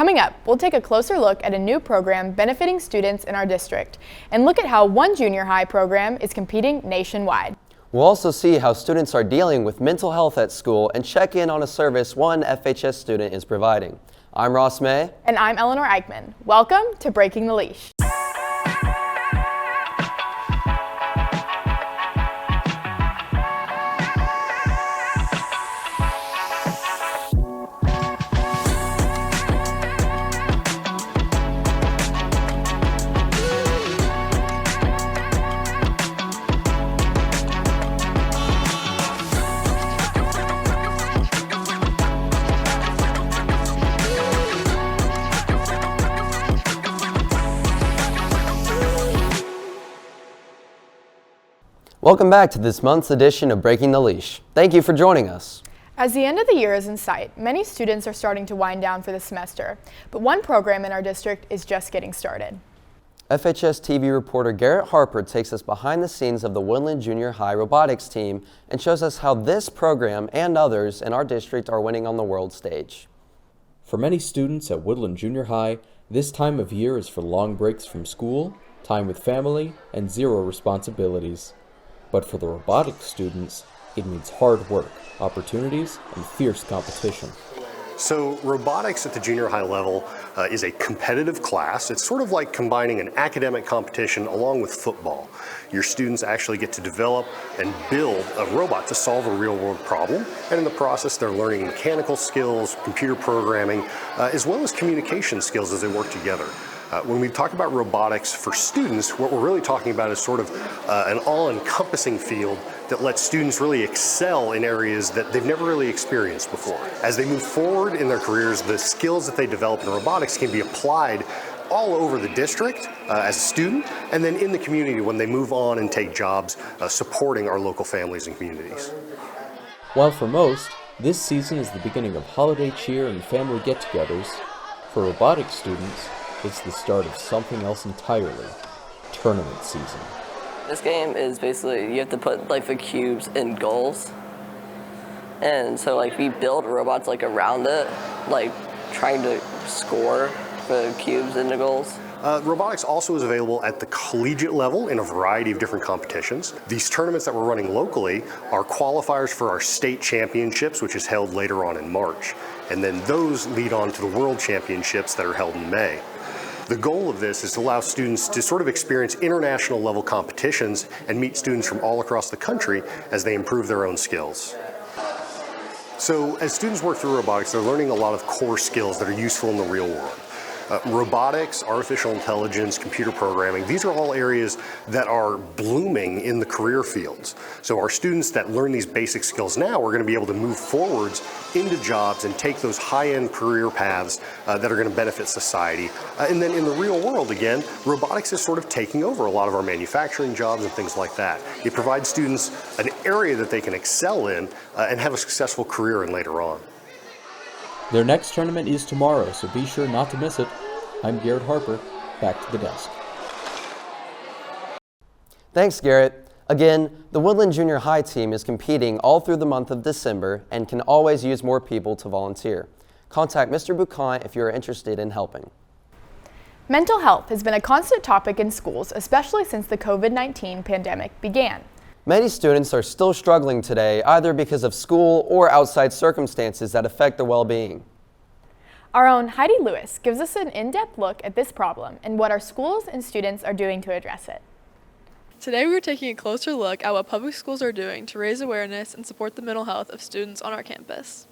Coming up, we'll take a closer look at a new program benefiting students in our district and look at how one junior high program is competing nationwide. We'll also see how students are dealing with mental health at school and check in on a service one FHS student is providing. I'm Ross May. And I'm Eleanor Eichman. Welcome to Breaking the Leash. Welcome back to this month's edition of Breaking the Leash. Thank you for joining us. As the end of the year is in sight, many students are starting to wind down for the semester, but one program in our district is just getting started. FHS TV reporter Garrett Harper takes us behind the scenes of the Woodland Junior High robotics team and shows us how this program and others in our district are winning on the world stage. For many students at Woodland Junior High, this time of year is for long breaks from school, time with family, and zero responsibilities. But for the robotics students, it means hard work, opportunities, and fierce competition. So robotics at the junior high level is a competitive class. It's sort of like combining an academic competition along with football. Your students actually get to develop and build a robot to solve a real world problem. And in the process, they're learning mechanical skills, computer programming, as well as communication skills as they work together. When we talk about robotics for students, what we're really talking about is sort of an all-encompassing field that lets students really excel in areas that they've never really experienced before. As they move forward in their careers, the skills that they develop in robotics can be applied all over the district as a student, and then in the community when they move on and take jobs supporting our local families and communities. While for most, this season is the beginning of holiday cheer and family get-togethers, for robotics students, it's the start of something else entirely, tournament season. This game is basically, you have to put the cubes in goals. And so we build robots around it, trying to score the cubes into goals. Robotics also is available at the collegiate level in a variety of different competitions. These tournaments that we're running locally are qualifiers for our state championships, which is held later on in March. And then those lead on to the world championships that are held in May. The goal of this is to allow students to sort of experience international level competitions and meet students from all across the country as they improve their own skills. So as students work through robotics, they're learning a lot of core skills that are useful in the real world. Robotics, artificial intelligence, computer programming, these are all areas that are blooming in the career fields. So our students that learn these basic skills now are going to be able to move forwards into jobs and take those high-end career paths that are going to benefit society. And then in the real world, again, robotics is sort of taking over a lot of our manufacturing jobs and things like that. It provides students an area that they can excel in and have a successful career in later on. Their next tournament is tomorrow, so be sure not to miss it. I'm Garrett Harper. Back to the desk. Thanks, Garrett. Again, the Woodland Junior High team is competing all through the month of December and can always use more people to volunteer. Contact Mr. Boucan if you are interested in helping. Mental health has been a constant topic in schools, especially since the COVID-19 pandemic began. Many students are still struggling today, either because of school or outside circumstances that affect their well-being. Our own Heidi Lewis gives us an in-depth look at this problem and what our schools and students are doing to address it. Today we are taking a closer look at what public schools are doing to raise awareness and support the mental health of students on our campus.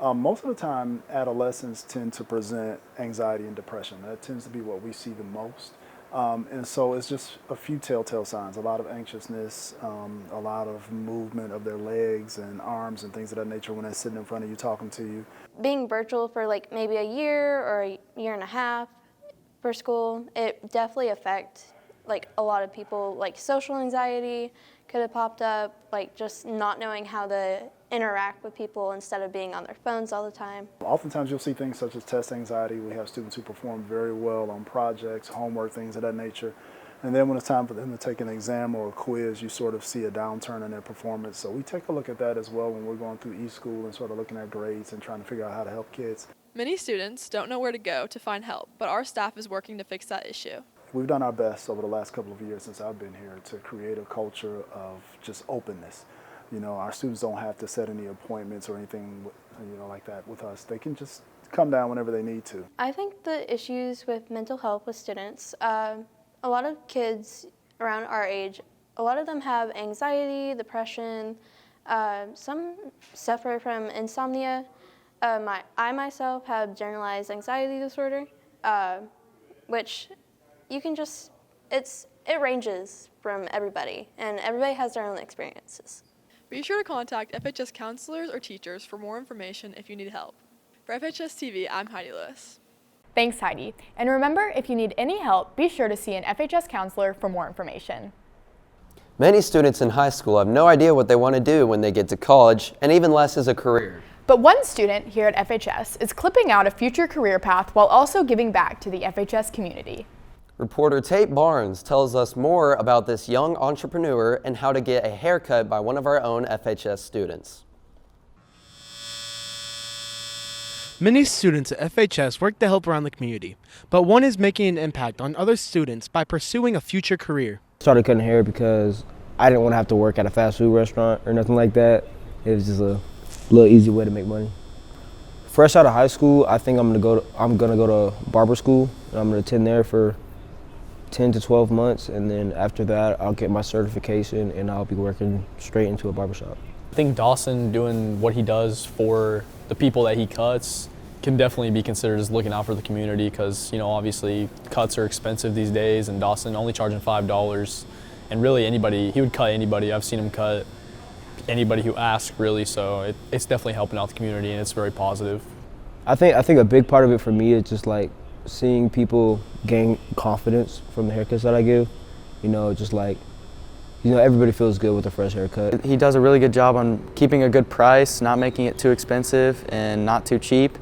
Most of the time, adolescents tend to present anxiety and depression. That tends to be what we see the most. And so it's just a few telltale signs, a lot of anxiousness, a lot of movement of their legs and arms and things of that nature when they're sitting in front of you talking to you. Being virtual for maybe a year or a year and a half for school, it definitely affects a lot of people. Social anxiety could have popped up, just not knowing how to interact with people instead of being on their phones all the time. Oftentimes you'll see things such as test anxiety. We have students who perform very well on projects, homework, things of that nature. And then when it's time for them to take an exam or a quiz, you sort of see a downturn in their performance. So we take a look at that as well when we're going through eSchool and sort of looking at grades and trying to figure out how to help kids. Many students don't know where to go to find help, but our staff is working to fix that issue. We've done our best over the last couple of years since I've been here to create a culture of just openness. You know, our students don't have to set any appointments or anything, like that with us. They can just come down whenever they need to. I think the issues with mental health with students, a lot of kids around our age, a lot of them have anxiety, depression, some suffer from insomnia. I myself have generalized anxiety disorder, which you can just, it ranges from everybody, and everybody has their own experiences. Be sure to contact FHS counselors or teachers for more information if you need help. For FHS TV, I'm Heidi Lewis. Thanks, Heidi. And remember, if you need any help, be sure to see an FHS counselor for more information. Many students in high school have no idea what they want to do when they get to college, and even less as a career. But one student here at FHS is clipping out a future career path while also giving back to the FHS community. Reporter Tate Barnes tells us more about this young entrepreneur and how to get a haircut by one of our own FHS students. Many students at FHS work to help around the community, but one is making an impact on other students by pursuing a future career. I started cutting hair because I didn't want to have to work at a fast food restaurant or nothing like that. It was just a little easy way to make money. Fresh out of high school, I think I'm gonna go to barber school, and I'm gonna attend there for 10 to 12 months, and then after that I'll get my certification and I'll be working straight into a barbershop. I think Dawson doing what he does for the people that he cuts can definitely be considered as looking out for the community, because obviously cuts are expensive these days, and Dawson only charging $5, and really he would cut anybody. I've seen him cut anybody who asks, really, so it's definitely helping out the community, and it's very positive. I think a big part of it for me is just like seeing people gain confidence from the haircuts that I give. Everybody feels good with a fresh haircut. He does a really good job on keeping a good price, not making it too expensive and not too cheap,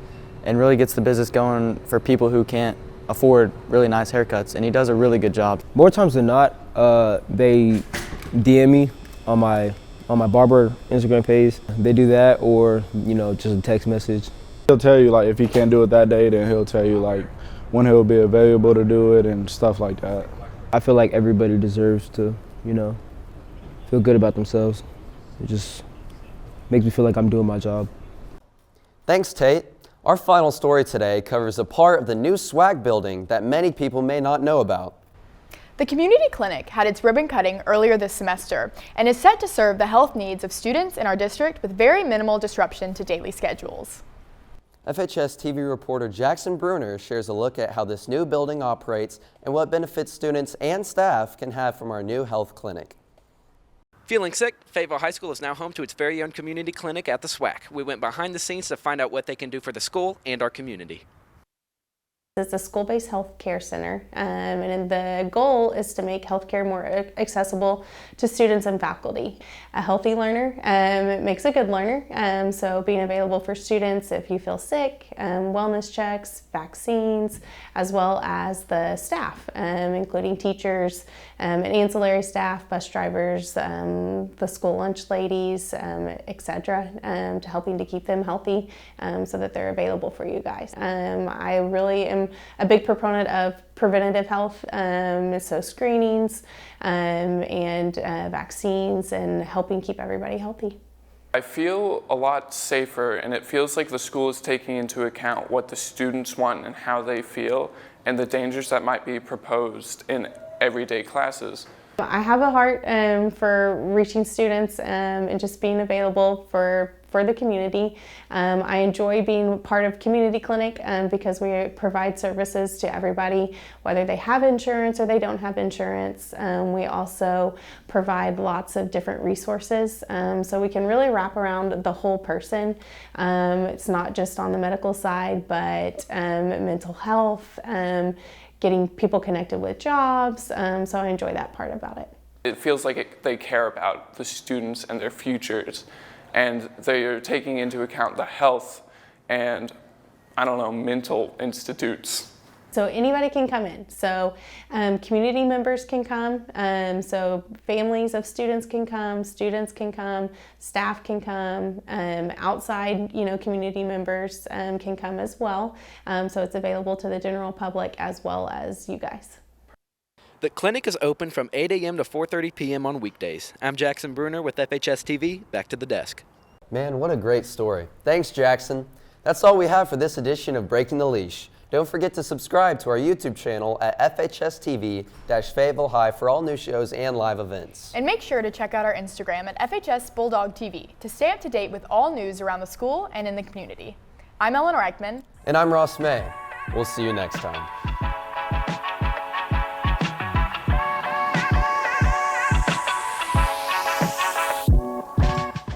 and really gets the business going for people who can't afford really nice haircuts, and he does a really good job. More times than not, they DM me on my barber Instagram page. They do that, or just a text message. He'll tell you if he can't do it that day, then he'll tell you when he'll be available to do it and stuff like that. I feel like everybody deserves to feel good about themselves. It just makes me feel like I'm doing my job. Thanks, Tate. Our final story today covers a part of the new swag building that many people may not know about. The community clinic had its ribbon cutting earlier this semester and is set to serve the health needs of students in our district with very minimal disruption to daily schedules. FHS TV reporter Jackson Bruner shares a look at how this new building operates and what benefits students and staff can have from our new health clinic. Feeling sick? Fayetteville High School is now home to its very own community clinic at the SWAC. We went behind the scenes to find out what they can do for the school and our community. It's a school-based health care center, and the goal is to make healthcare more accessible to students and faculty. A healthy learner makes a good learner, so being available for students if you feel sick, wellness checks, vaccines, as well as the staff, including teachers and ancillary staff, bus drivers, the school lunch ladies, etc., to helping to keep them healthy so that they're available for you guys. I really am a big proponent of preventative health, so screenings and vaccines and helping keep everybody healthy. I feel a lot safer, and it feels like the school is taking into account what the students want and how they feel and the dangers that might be proposed in everyday classes. I have a heart for reaching students and just being available for the community. I enjoy being part of community clinic because we provide services to everybody, whether they have insurance or they don't have insurance. We also provide lots of different resources, so we can really wrap around the whole person. It's not just on the medical side, but mental health, getting people connected with jobs, so I enjoy that part about it. It feels like they care about the students and their futures, and they are taking into account the health and, mental institutes So anybody can come in. So community members can come. So families of students can come, staff can come, outside, community members can come as well. So it's available to the general public as well as you guys. The clinic is open from 8 a.m. to 4:30 p.m. on weekdays. I'm Jackson Bruner with FHS TV. Back to the desk. Man, what a great story. Thanks, Jackson. That's all we have for this edition of Breaking the Leash. Don't forget to subscribe to our YouTube channel at FHS TV-Fayetteville High for all new shows and live events. And make sure to check out our Instagram at FHS Bulldog TV to stay up to date with all news around the school and in the community. I'm Ellen Reichman. And I'm Ross May. We'll see you next time.